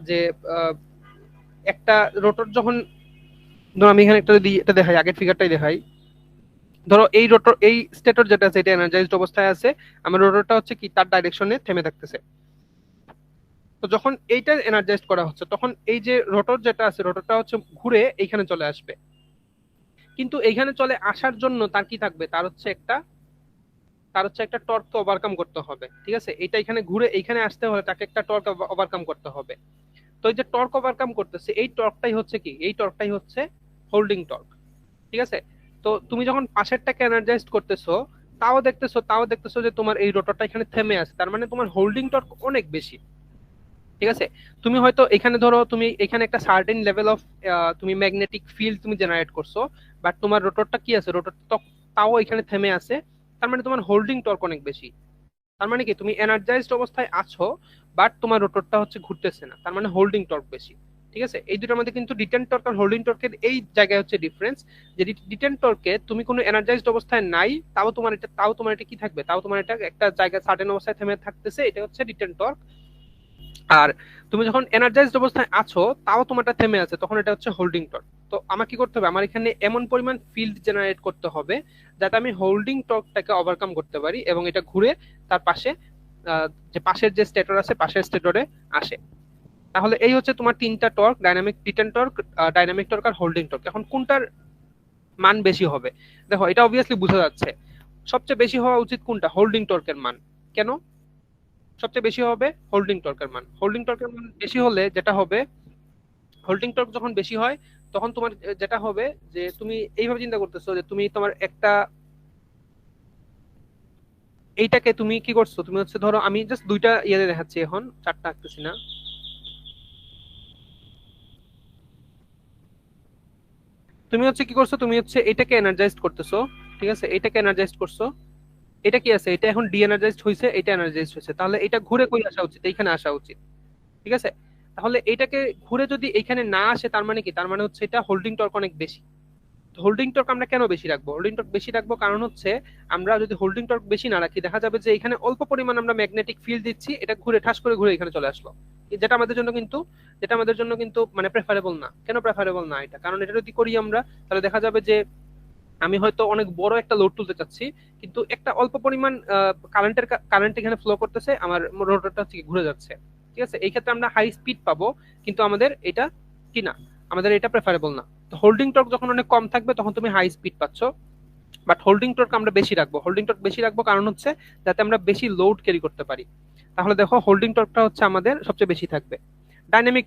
যে একটা রোটর যখন, ধরো আমি এখানে একটা যদি এটা দেখাই, আগের ফিগারটাই দেখাই, ধরো এই রোটর, এই স্টেটর যেটা আছে এটা এনার্জাইজড অবস্থায় আছে, আমার রোটরটা হচ্ছে কি তার ডাইরেকশনে থেমে থাকতেছে। তো যখন এইটা এনার্জাইজ করা হচ্ছে, তখন এই যে রোটর যেটা আছে, রোটরটা হচ্ছে ঘুরে এইখানে চলে আসবে। কিন্তু এইখানে চলে আসার জন্য তার কি থাকবে, তার হচ্ছে একটা টর্ক ওভারকাম করতে হবে। ঠিক আছে, এটা এখানে ঘুরে এইখানে আসতে হলে তাকে একটা টর্ক ওভারকাম করতে হবে। তো এই যে টর্ক ওভারকাম করতেছে, এই টর্কটাই হচ্ছে কি, এই টর্কটাই হচ্ছে হোল্ডিং টর্ক। ঠিক আছে, তো তুমি যখন পাশেরটাকে এনার্জাইজ করতেছো, তাও দেখতেছো যে তোমার এই রোটরটা এখানে থেমে আছে, তার মানে তোমার হোল্ডিং টর্ক অনেক বেশি। ঠিক আছে, তুমি হয়তো এখানে ধরো তুমি এখানে একটা সার্টেন লেভেল অফ তুমি ম্যাগনেটিক ফিল্ড তুমি জেনারেট করছো, বাট তোমার রোটরটা কি আছে, রোটর তাও এখানে থেমে আছে, তার মানে তোমার হোল্ডিং টর্ক অনেক বেশি। তার মানে কি, তুমি এনার্জাইজড অবস্থায় আছো বাট তোমার রোটরটা হচ্ছে ঘুরতেছে না, তার মানে হোল্ডিং টর্ক বেশি। ঠিক আছে, এই দুটোর মধ্যে কিন্তু ডিটেন টর্ক আর হোল্ডিং টর্কের এই জায়গায় হচ্ছে ডিফারেন্স, যে ডিটেন টর্কে তুমি কোনো এনার্জাইজড অবস্থায় নাই, তাও তোমার এটা কি থাকবে, তাও তোমার এটা একটা জায়গায় সার্টেন অবস্থায় থেমে থাকতেছে, এটা হচ্ছে ডিটেন টর্ক। আর তুমি যখন এনার্জাইজড অবস্থায় আছো, তাও তোমারটা থেমে আছে, তখন এটা হচ্ছে হোল্ডিং টর্ক। তো আমার কি করতে হবে, আমার এখানে এমন পরিমাণ ফিল্ড জেনারেট করতে হবে যাতে আমি হোল্ডিং টর্কটাকে ওভারকাম করতে পারি এবং এটা ঘুরে তার পাশে যে পাশের যে স্টেটর আছে, পাশের স্টেটরে আসে। তাহলে এই হচ্ছে তোমার তিনটা torque, dynamic, detent torque, dynamic torque আর হোল্ডিং টর্ক। এখন কোনটার মান বেশি হবে? দেখো, এটা অবভিয়াসলি বোঝা যাচ্ছে, সবচেয়ে বেশি হওয়া উচিত কোনটা, হোল্ডিং টর্কের মান। কেন সবচেয়ে বেশি হবে? হোল্ডিং টর্কের মান। হোল্ডিং টর্কের মান বেশি হলে যেটা হবে, হোল্ডিং টর্ক যখন বেশি হয় তখন তোমার যেটা হবে, যে তুমি এইভাবে চিন্তা করতেছো যে তুমি তোমার একটা, এইটাকে তুমি কি করছো, তুমি হচ্ছে ধরো, আমি জাস্ট দুইটা ইয়ে দেখাচ্ছি, এখন চারটা আঁকতেছি না। তুমি হচ্ছে কি করছো, তুমি হচ্ছে এটাকে এনার্জাইজড করতেছো। ঠিক আছে, এটাকে এনার্জাইজড করছো, এটা কি আছে, এটা এখন ডি এনার্জাইজড হয়েছে, এটা এনার্জাইজড হয়েছে, তাহলে এটা ঘুরে কই আসা উচিত, এইখানে আসা উচিত। ঠিক আছে, তাহলে এটাকে ঘুরে যদি এখানে না আসে, তার মানে কি, তার মানে হচ্ছে এটা হোল্ডিং টর্ক অনেক বেশি। হোল্ডিং টর্ক আমরা কেন বেশি রাখবো, হোল্ডিং টর্ক বেশি রাখবো কারণ হচ্ছে, আমরা যদি হোল্ডিং টর্ক বেশি না রাখি, দেখা যাবে যে এখানে অল্প পরিমাণ আমরা ম্যাগনেটিক ফিল্ড দিচ্ছি, এটা ঘুরে ঠাস করে ঘুরে এখানে চলে আসলো, যেটা আমাদের জন্য কিন্তু মানে প্রেফারেবল না। কেন প্রেফারেবল না এটা, কারণ এটা যদি করি আমরা, তাহলে দেখা যাবে যে আমি হয়তো অনেক বড় একটা লোড তুলতে চাচ্ছি, কিন্তু একটা অল্প পরিমাণ কারেন্ট এখানে ফ্লো করতেছে, আমার রোটরটা হচ্ছে ঘুরে যাচ্ছে। ঠিক আছে, এই ক্ষেত্রে আমরা হাই স্পিড পাবো, কিন্তু আমাদের এটা কি না, আমাদের এটা প্রেফারেবল না। তো হোল্ডিং টর্ক যখন অনেক কম থাকবে তখন তুমি হাই স্পিড পাচ্ছ, বাট হোল্ডিং টর্ক আমরা বেশি রাখবো। হোল্ডিং টর্ক বেশি রাখবো কারণ হচ্ছে যাতে আমরা বেশি লোড ক্যারি করতে পারি। তাহলে দেখো, হোল্ডিং টর্কটা হচ্ছে আমাদের সবচেয়ে বেশি থাকবে। ডাইনামিক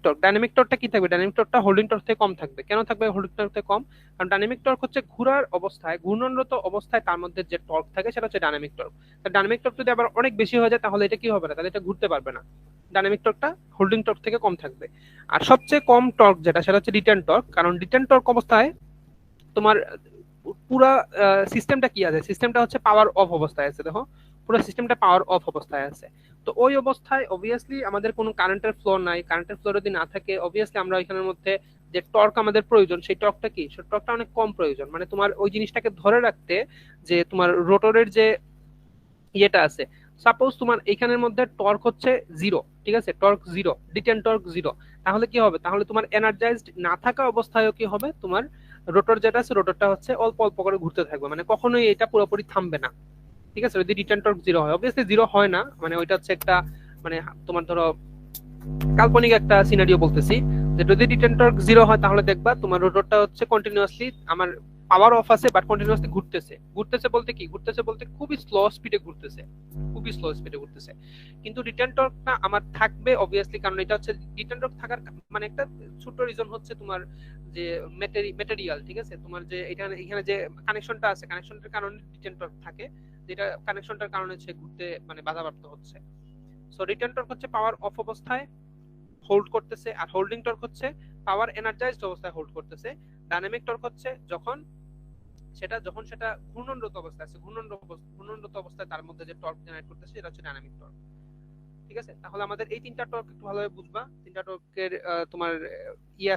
টর্কটা কি থাকবে, ডাইনামিক টর্কটা হোল্ডিং টর্ক থেকে কম থাকবে। কেন থাকবে হোল্ডিং টর্ক থেকে কম? কারণ ডাইনামিক টর্ক হচ্ছে ঘোরার অবস্থায়, ঘূর্ণনরত অবস্থায় তার মধ্যে যে টর্ক থাকে সেটা হচ্ছে ডাইনামিক টর্ক। ডাইনামিক টর্ক যদি আবার অনেক বেশি হয়ে যায়, তাহলে এটা কি হবে না, তাহলে এটা ঘুরতে পারবে না। ডাইনামিক টর্কটা হোল্ডিং টর্ক থেকে কম থাকবে। আর সবচেয়ে কম টর্ক যেটা, সেটা হচ্ছে রিটার্ন টর্ক। কারণ রিটার্ন টর্ক অবস্থায় তোমার পুরা সিস্টেমটা কি আছে, সিস্টেমটা হচ্ছে পাওয়ার অফ অবস্থায় আছে। দেখো, পুরো সিস্টেমটা পাওয়ার অফ অবস্থায় আছে। তো ওই অবস্থায় অবভিয়াসলি আমাদের কোনো কারেন্টের ফ্লো নাই। কারেন্টের ফ্লো যদি না থাকে, অবভিয়াসলি আমরা এখানের মধ্যে যে টর্ক আমাদের প্রয়োজন, সেই টর্কটা কি, সেই টর্কটা অনেক কম প্রয়োজন। মানে তোমার ওই জিনিসটাকে ধরে রাখতে, যে তোমার রোটরের যে ইয়েটা আছে, সাপোজ তোমার এখানের মধ্যে টর্ক হচ্ছে জিরো, ঠিক আছে, torque zero, detain torque zero, তাহলে কি হবে, তাহলে তোমার এনার্জাইজড না থাকা অবস্থায়ও কি হবে, তোমার রোটর যেটা আছে, রোটরটা হচ্ছে অল্প অল্প করে ঘুরতে থাকবে, মানে কখনোই এটা পুরোপুরি থামবে না। ঠিক আছে, যদি রিটার্ন টর্ক 0 হয়, অবভিয়াসলি 0 হয় না, মানে ওইটা হচ্ছে একটা মানে তোমার ধরো কাল্পনিক একটা সিনারিও বলতেছি, যে যদি রিটার্ন টর্ক 0 হয় তাহলে দেখবা তোমার রোটরটা হচ্ছে কন্টিনিউয়াসলি আমার পাওয়ার অফ আছে বাট কন্টিনিউয়াসলি ঘুরতেছে। ঘুরতেছে বলতে কি, ঘুরতেছে বলতে খুবই স্লো স্পিডে ঘুরতেছে, খুবই স্লো স্পিডে ঘুরতেছে। কিন্তু রিটার্ন টর্কটা আমার থাকবে অবভিয়াসলি, কারণ এটা হচ্ছে রিটার্ন টর্ক থাকার মানে একটা ছোট রিজন হচ্ছে তোমার যে ম্যাটেরিয়াল, ঠিক আছে, তোমার যে এখানে এখানে যে কানেকশনটা আছে, কানেকশনটার কারণে রিটার্ন টর্ক থাকে, যেটা কানেকশনটার কারণে হচ্ছে ঘুরতে মানে বাধাপ্রাপ্ত হচ্ছে। সো রিটার্ন টর্ক হচ্ছে পাওয়ার অফ অবস্থায় হোল্ড করতেছে, আর হোল্ডিং টর্ক হচ্ছে পাওয়ার এনার্জাইজড অবস্থায় হোল্ড করতেছে। ডাইনামিক টর্ক হচ্ছে যখন সেটা ঘূর্ণনরত অবস্থায় আছে, ঘূর্ণনরত অবস্থায় তার মধ্যে যে টর্ক জেনারেট করতেছে এটা হচ্ছে ডাইনামিক টর্ক। ঠিক আছে, তাহলে আমাদের এই তিনটা টর্ক একটু ভালোভাবে বুঝবা। তিনটা টর্কের তোমার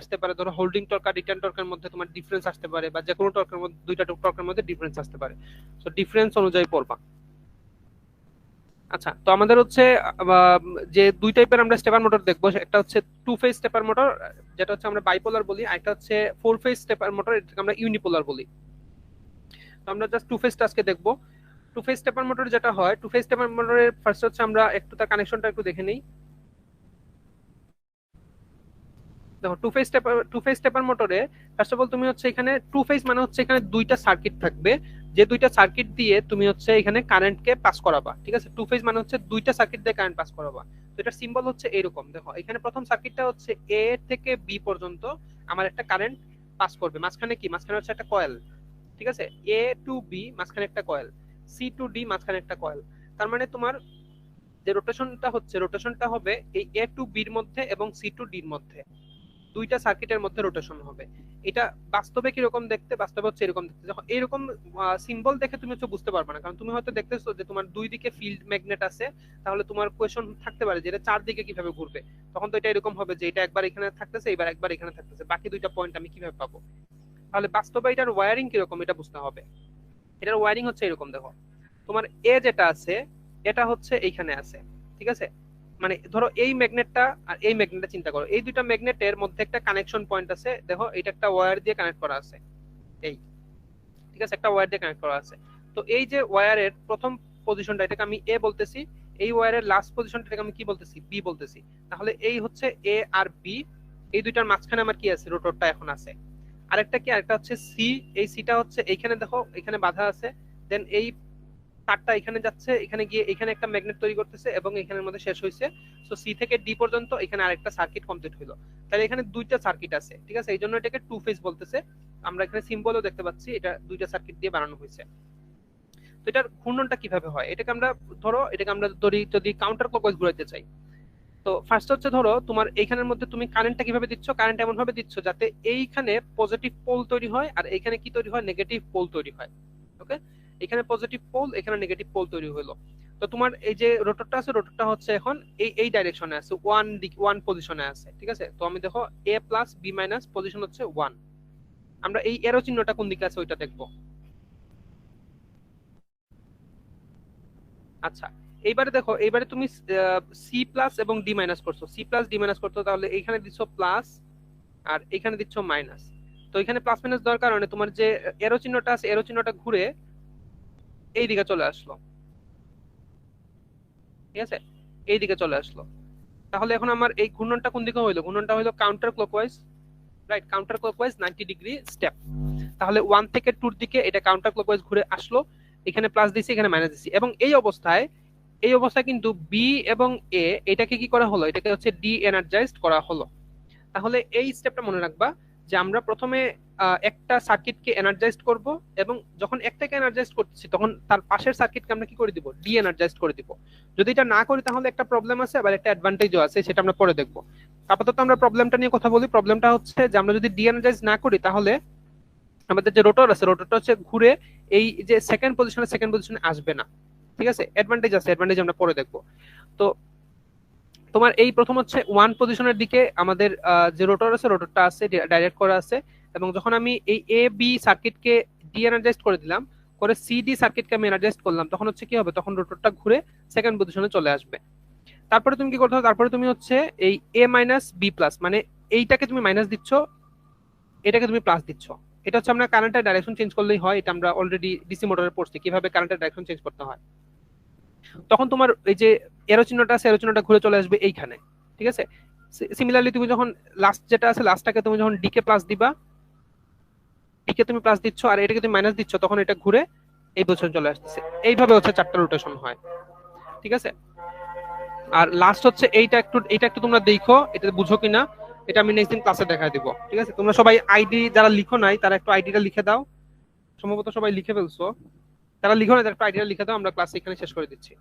আসতে পারে, ধরো হোল্ডিং টর্ক আর রিটার্ন টর্কের মধ্যে তোমার ডিফারেন্স আসতে পারে, বা যে কোনো টর্কের মধ্যে দুইটা টর্কের মধ্যে ডিফারেন্স আসতে পারে। সো ডিফারেন্স অনুযায়ী পড়বা। আচ্ছা, তো আমাদের হচ্ছে যে দুই টাইপের আমরা স্টেপার মোটর দেখবো, একটা হচ্ছে টু ফেজ স্টেপার মোটর, যেটা হচ্ছে আমরা বাইপোলার বলি, আর একটা হচ্ছে ফোর ফেজ স্টেপার মোটর, এটাকে আমরা ইউনিপোলার বলি। তো আমরা জাস্ট টু ফেজটা আজকে দেখবো। টু ফেজ স্টেপার মোটর যেটা হয়, টু ফেজ স্টেপার মোটরের ফার্স্ট হচ্ছে আমরা একটু তার কানেকশনটা একটু দেখে নিই। দেখো টু ফেজ স্টেপার মোটরে ফার্স্ট অফ অল তুমি হচ্ছে এখানে টু ফেজ মানে হচ্ছে এখানে দুইটা সার্কিট থাকবে, যে দুইটা সার্কিট দিয়ে তুমি হচ্ছে এখানে কারেন্টকে পাস করাবা। ঠিক আছে, টু ফেজ মানে হচ্ছে দুইটা সার্কিট দিয়ে কারেন্ট পাস করাবা। তো এটার সিম্বল হচ্ছে এরকম, দেখো এখানে প্রথম সার্কিটটা হচ্ছে এ থেকে বি পর্যন্ত আমার একটা কারেন্ট পাস করবে, মাঝখানে কি, মাঝখানে হচ্ছে একটা কয়েল। ঠিক আছে, এ টু বি মাঝখানে একটা কয়েল, সি টু ডি মাঝখানে একটা কয়েল। তার মানে তোমার যে রোটেশনটা হবে এই এ টু বির মধ্যে এবং সি টু ডির মধ্যে, দুইটা সার্কিটের মধ্যে রোটেশন হবে। এটা বাস্তবে কিরকম দেখতে, বাস্তবে হচ্ছে এরকম দেখতে। যখন এরকম সিম্বল দেখে তুমি হচ্ছে বুঝতে পারবে না, কারণ তুমি হয়তো দেখতেছো যে তোমার দুই দিকে ফিল্ড ম্যাগনেট আছে, তাহলে তোমার কোয়েশন থাকতে পারে যে এটা চারদিকে কিভাবে ঘুরবে। তখন তো এটা এরকম হবে যে এটা একবার এখানে থাকতেছে, এবার একবার এখানে থাকতেছে, বাকি দুইটা পয়েন্ট আমি কিভাবে পাবো। তাহলে বাস্তবে এটার ওয়্যারিং কিরকম এটা বুঝতে হবে। এটার ওয়্যারিং হচ্ছে এরকম, দেখো তোমার এ যেটা আছে এটা হচ্ছে এইখানে আছে। ঠিক আছে, মানে ধরো এই ম্যাগনেটটা আর এই ম্যাগনেটটা চিন্তা করো, এই দুইটা ম্যাগনেটের মধ্যে একটা কানেকশন পয়েন্ট আছে, দেখো এটা একটা ওয়্যার দিয়ে কানেক্ট করা আছে, এই ঠিক আছে, একটা ওয়্যার দিয়ে কানেক্ট করা আছে। তো এই যে ওয়্যারের প্রথম পজিশনটা এটাকে আমি এ বলতেছি, এই ওয়্যারের লাস্ট পজিশনটাকে আমি কি বলতেছি, বি বলতেছি। তাহলে এই হচ্ছে এ আর বি, এই দুইটার মাঝখানে আমার কি আছে, রোটরটা এখন আছে। আরেকটা কি, আরেকটা হচ্ছে সি, এই সিটা হচ্ছে এইখানে, দেখো এখানে বাধা আছে, দেন এই তারটা এখানে যাচ্ছে, এখানে গিয়ে এখানে একটা ম্যাগনেট তৈরি করতেছে এবং এখানের মধ্যে শেষ হয়েছে। সো সি থেকে ডি পর্যন্ত এখানে আরেকটা সার্কিট কমপ্লিট হলো। তাহলে এখানে দুইটা সার্কিট আছে, ঠিক আছে, এই জন্য এটাকে টু ফেজ বলতেছে। আমরা এখানে সিম্বলও দেখতে পাচ্ছি, এটা দুইটা সার্কিট দিয়ে বানানো হয়েছে। তো এটার ঘূর্ণনটা কিভাবে হয়, এটাকে আমরা ধরি যদি কাউন্টার ক্লকওয়াইজ ঘুরাইতে চাই। তো ফার্স্ট হচ্ছে ধরো তোমার এইখানের মধ্যে তুমি কারেন্টটা কিভাবে দিচ্ছ, কারেন্ট এমন ভাবে দিচ্ছ যাতে এইখানে পজিটিভ পোল তৈরি হয় আর এইখানে কি তৈরি হয়, নেগেটিভ পোল তৈরি হয়। ওকে, এখানে পজিটিভ পোল, এখানে নেগেটিভ পোল তৈরি হলো। তো তোমার এই যে রোটরটা আছে, রোটরটা হচ্ছে এখন এই ডাইরেকশনে আছে, ওয়ান পজিশনে আছে। ঠিক আছে, তো আমি দেখো এ প্লাস বি মাইনাস পজিশন হচ্ছে ওয়ান। আমরা এই এরো চিহ্নটা কোন দিকে আছে ওইটা দেখবো। আচ্ছা, এইবারে দেখো, এইবারে তুমি সি প্লাস এবং ডি মাইনাস করছো, সি প্লাস ডি মাইনাস করছো, তাহলে এইখানে দিচ্ছ প্লাস আর এখানে দিচ্ছ মাইনাস। তো এখানে প্লাস মাইনাস দেওয়ার কারণে তোমার যে এরো চিহ্নটা আছে, এরো চিহ্নটা ঘুরে এই দিকে চলে আসলো। ঠিক আছে, এই দিকে চলে আসলো। তাহলে এখন আমার এই ঘূর্ণনটা কোন দিকে হইলো, ঘূর্ণনটা হইলো counter clockwise, right, counter clockwise 90 degree step. তাহলে 1 থেকে 2 এর দিকে এটা কাউন্টার ক্লকওয়াইজ ঘুরে আসলো, এখানে প্লাস দিছি, এখানে মাইনাস দিছি, এবং এই অবস্থায় কিন্তু বি এবং এ এটাকে কি করা হলো, এটাকে হচ্ছে ডি এনার্জাইজড করা হলো। তাহলে এই স্টেপটা মনে রাখবা যে আমরা প্রথমে একটা সার্কিটকে এনার্জাইজড করব, এবং যখন একটাকে এনার্জাইজড করতেছি তখন তার পাশের সার্কিটকে আমরা কি করে দিব, ডি এনার্জাইজড করে দিব। যদি এটা না করি তাহলে একটা প্রবলেম আছে, আবার একটা অ্যাডভান্টেজও আছে, সেটা আমরা পরে দেখবো। আপাতত আমরা প্রবলেমটা নিয়ে কথা বলি। প্রবলেমটা হচ্ছে যে আমরা যদি ডি এনার্জাইজ না করি তাহলে আমাদের যে রোটর আছে, রোটরটা হচ্ছে ঘুরে এই যে সেকেন্ড পজিশনে আসবে না। ঠিক আছে, অ্যাডভান্টেজ আছে, অ্যাডভান্টেজ আমরা পরে দেখবো। তো তোমার এই প্রথম হচ্ছে ওয়ান পজিশনের দিকে আমাদের যে রোটর আছে, রোটরটা আছে ডাইরেক্ট করা আছে, এবং যখন আমি এই এ বি সার্কিটকে ডি এনার্জাইজড করে দিলাম, করে সি ডি সার্কিটকে আমি এনার্জাইজড করলাম, তখন হচ্ছে কি হবে, তখন রোটরটা ঘুরে সেকেন্ড পজিশনে চলে আসবে। তারপরে তুমি কি করতে হবে, তারপরে তুমি হচ্ছে এই এ মাইনাস বি প্লাস, মানে এইটাকে তুমি মাইনাস দিচ্ছ, এটাকে তুমি প্লাস দিচ্ছ, এটা হচ্ছে আমরা কারেন্টের ডাইরেকশন চেঞ্জ করলেই হয়, এটা আমরা অলরেডি ডিসি মোটরে পড়ছি কিভাবে কারেন্টের ডাইরেকশন চেঞ্জ করতে হয়। তখন তোমার এই যে এরো চিহ্নটা আছে, এরো চিহ্নটা ঘুরে চলে আসবে এইখানে, ঠিক আছে। সিমিলারলি তুমি যখন লাস্ট যেটা আছে লাস্টটাকে তুমি যখন ডিকে প্লাস দিবা, ডিকে তুমি প্লাস দিচ্ছ আর এটাকে তুমি মাইনাস দিচ্ছ, তখন এটা ঘুরে এই পজিশন চলে আসতেছে। এইভাবে হচ্ছে 4টা রোটেশন হয়, ঠিক আছে। আর লাস্ট হচ্ছে এইটা একটু তোমরা দেখো, এটা বুঝো কিনা, এটা আমি নেক্সট দিন ক্লাসে দেখাই দিব, ঠিক আছে। তোমরা সবাই আইডি যারা লিখো নাই তারা একটু আইডিটা লিখে দাও, সম্ভবত সবাই লিখে ফেলছো, তারা লিখো না তারা একটু আইডিটা লিখে দাও, আমরা ক্লাস এখানে শেষ করে দিচ্ছি।